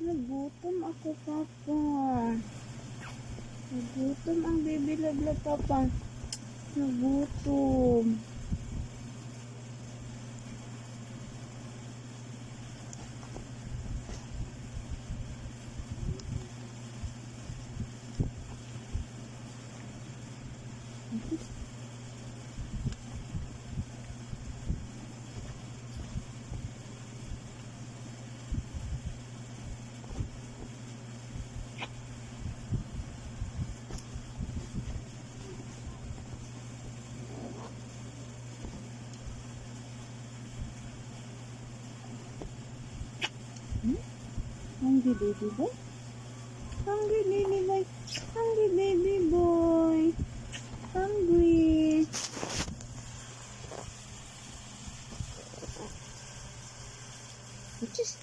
Nagutom ako, Papa. Nagutom ang baby Lablab, Papa. Nagutom. Hungry baby boy? Hungry baby boy? Hungry baby boy? Hungry? Just